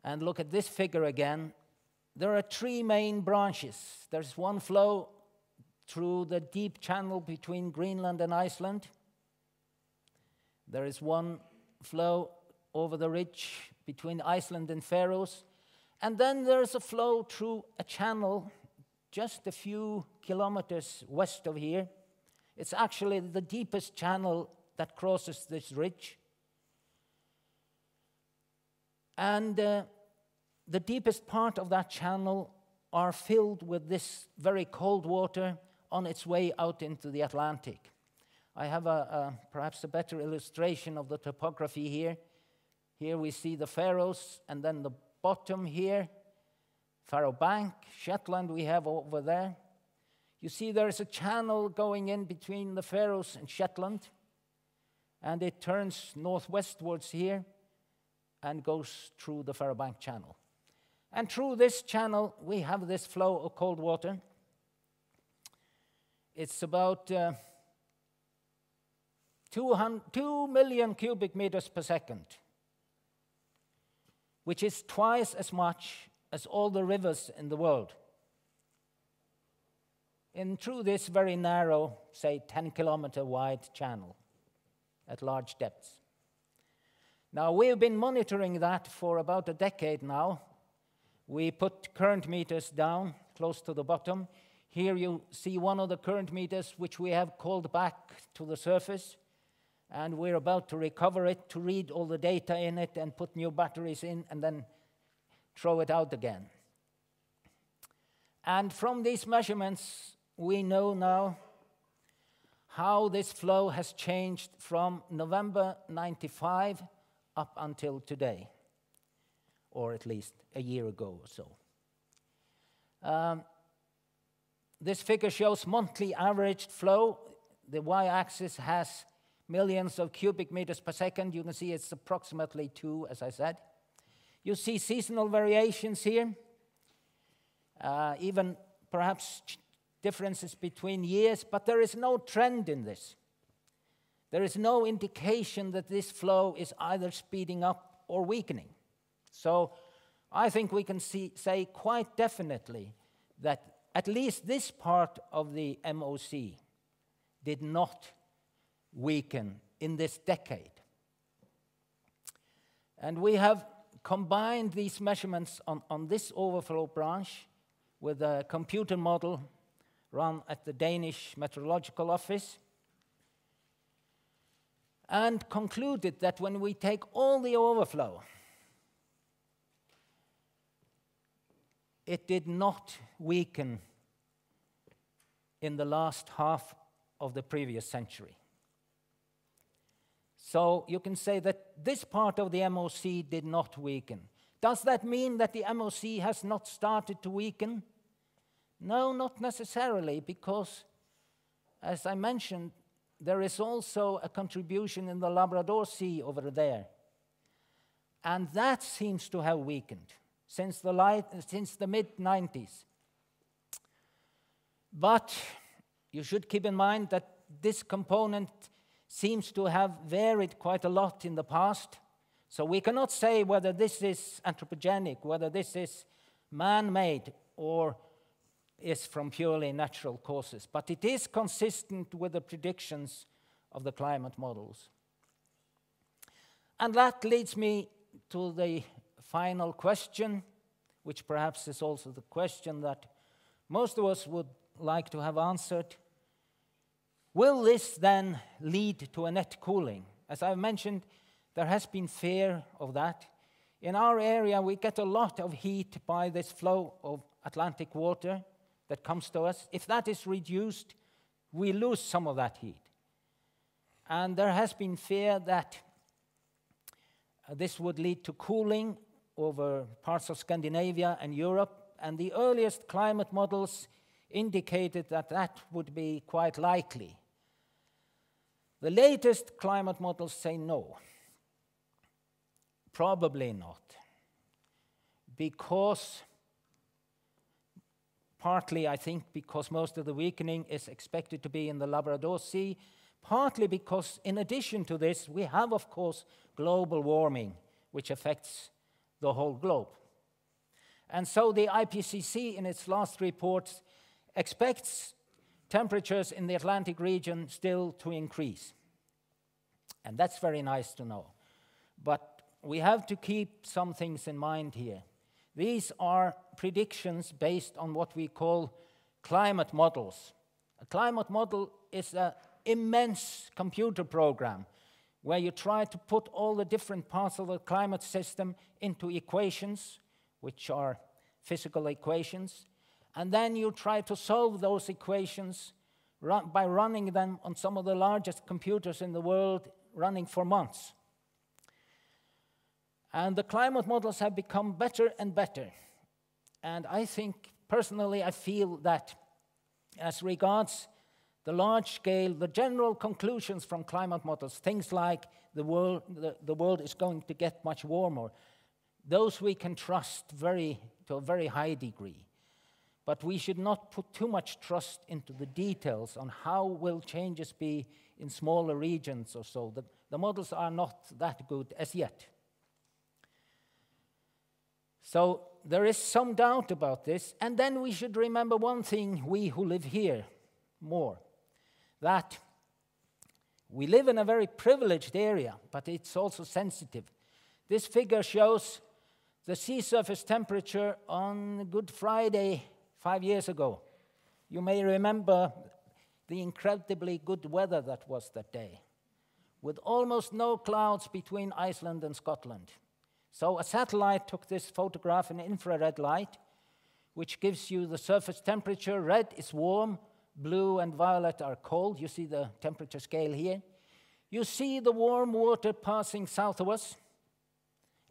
And look at this figure again. There are three main branches. There's one flow through the deep channel between Greenland and Iceland. There is one flow over the ridge between Iceland and Faroes. And then there's a flow through a channel just a few kilometers west of here. It's actually the deepest channel that crosses this ridge. And the deepest part of that channel are filled with this very cold water on its way out into the Atlantic. I have perhaps a better illustration of the topography here. Here we see the Faroes, and then the bottom here, Faroe Bank, Shetland we have over there. You see there's a channel going in between the Faroes and Shetland, and it turns northwestwards here and goes through the Faroe Bank channel. And through this channel, we have this flow of cold water. It's about 2 million cubic meters per second, which is twice as much as all the rivers in the world. And through this very narrow, say 10-kilometer wide channel at large depths. Now, we've been monitoring that for about a decade now. We put current meters down close to the bottom. Here you see one of the current meters which we have called back to the surface, and we're about to recover it to read all the data in it and put new batteries in and then throw it out again. And from these measurements, we know now how this flow has changed from November 95 up until today, or at least a year ago or so. This figure shows monthly averaged flow. The y-axis has millions of cubic meters per second. You can see it's approximately 2, as I said. You see seasonal variations here, even perhaps differences between years, but there is no trend in this. There is no indication that this flow is either speeding up or weakening. So I think we can say quite definitely that at least this part of the MOC did not weaken in this decade. And we have combined these measurements on this overflow branch with a computer model run at the Danish Meteorological Office, and concluded that when we take all the overflow, it did not weaken in the last half of the previous century. So you can say that this part of the MOC did not weaken. Does that mean that the MOC has not started to weaken? No, not necessarily, because, as I mentioned, there is also a contribution in the Labrador Sea over there. And that seems to have weakened since the mid-90s. But you should keep in mind that this component seems to have varied quite a lot in the past. So we cannot say whether this is anthropogenic, whether this is man-made, or is from purely natural causes. But it is consistent with the predictions of the climate models. And that leads me to the final question, which perhaps is also the question that most of us would like to have answered. Will this then lead to a net cooling? As I've mentioned, there has been fear of that. In our area, we get a lot of heat by this flow of Atlantic water that comes to us. If that is reduced, we lose some of that heat. And there has been fear that this would lead to cooling over parts of Scandinavia and Europe, and the earliest climate models indicated that that would be quite likely. The latest climate models say no, probably not, because partly, I think, because most of the weakening is expected to be in the Labrador Sea, partly because, in addition to this, we have, of course, global warming, which affects the whole globe. And so the IPCC, in its last report, expects temperatures in the Atlantic region still to increase. And that's very nice to know. But we have to keep some things in mind here. These are predictions based on what we call climate models. A climate model is an immense computer program where you try to put all the different parts of the climate system into equations, which are physical equations, and then you try to solve those equations by running them on some of the largest computers in the world, running for months. And the climate models have become better and better. And I think, personally, I feel that as regards the large scale, the general conclusions from climate models, things like the world is going to get much warmer, those we can trust to a very high degree. But we should not put too much trust into the details on how will changes be in smaller regions or so. The models are not that good as yet. So there is some doubt about this. And then we should remember one thing, we who live here more, that we live in a very privileged area, but it's also sensitive. This figure shows the sea surface temperature on Good Friday 5 years ago. You may remember the incredibly good weather that was that day, with almost no clouds between Iceland and Scotland. So a satellite took this photograph in infrared light, which gives you the surface temperature. Red is warm, blue and violet are cold. You see the temperature scale here. You see the warm water passing south of us,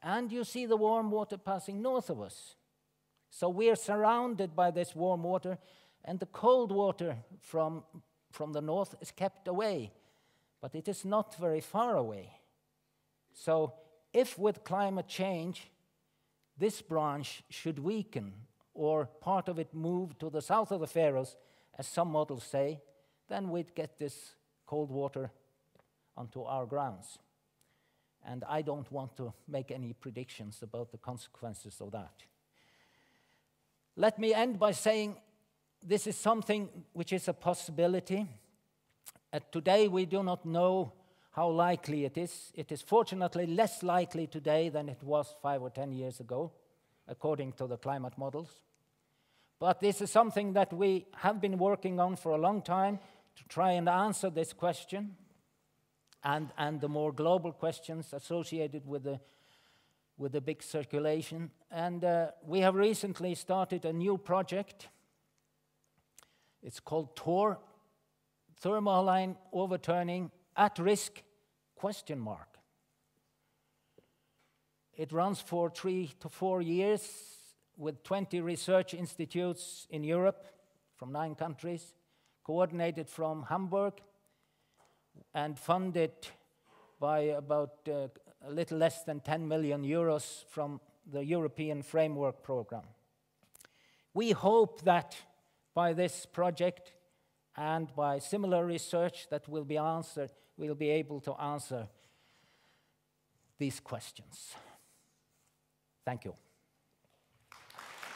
and you see the warm water passing north of us. So we are surrounded by this warm water, and the cold water from the north is kept away, but it is not very far away. So if with climate change, this branch should weaken, or part of it move to the south of the Faroes, as some models say, then we'd get this cold water onto our grounds. And I don't want to make any predictions about the consequences of that. Let me end by saying this is something which is a possibility. Today we do not know how likely it is. It is fortunately less likely today than it was 5 or 10 years ago, according to the climate models. But this is something that we have been working on for a long time to try and answer this question and the more global questions associated with the big circulation. And we have recently started a new project. It's called TOR, Thermaline Overturning at Risk, ? It runs for 3 to 4 years with 20 research institutes in Europe from 9 countries, coordinated from Hamburg and funded by about a little less than 10 million euros from the European Framework Program. We hope that by this project and by similar research that will be answered, we'll be able to answer these questions. Thank you.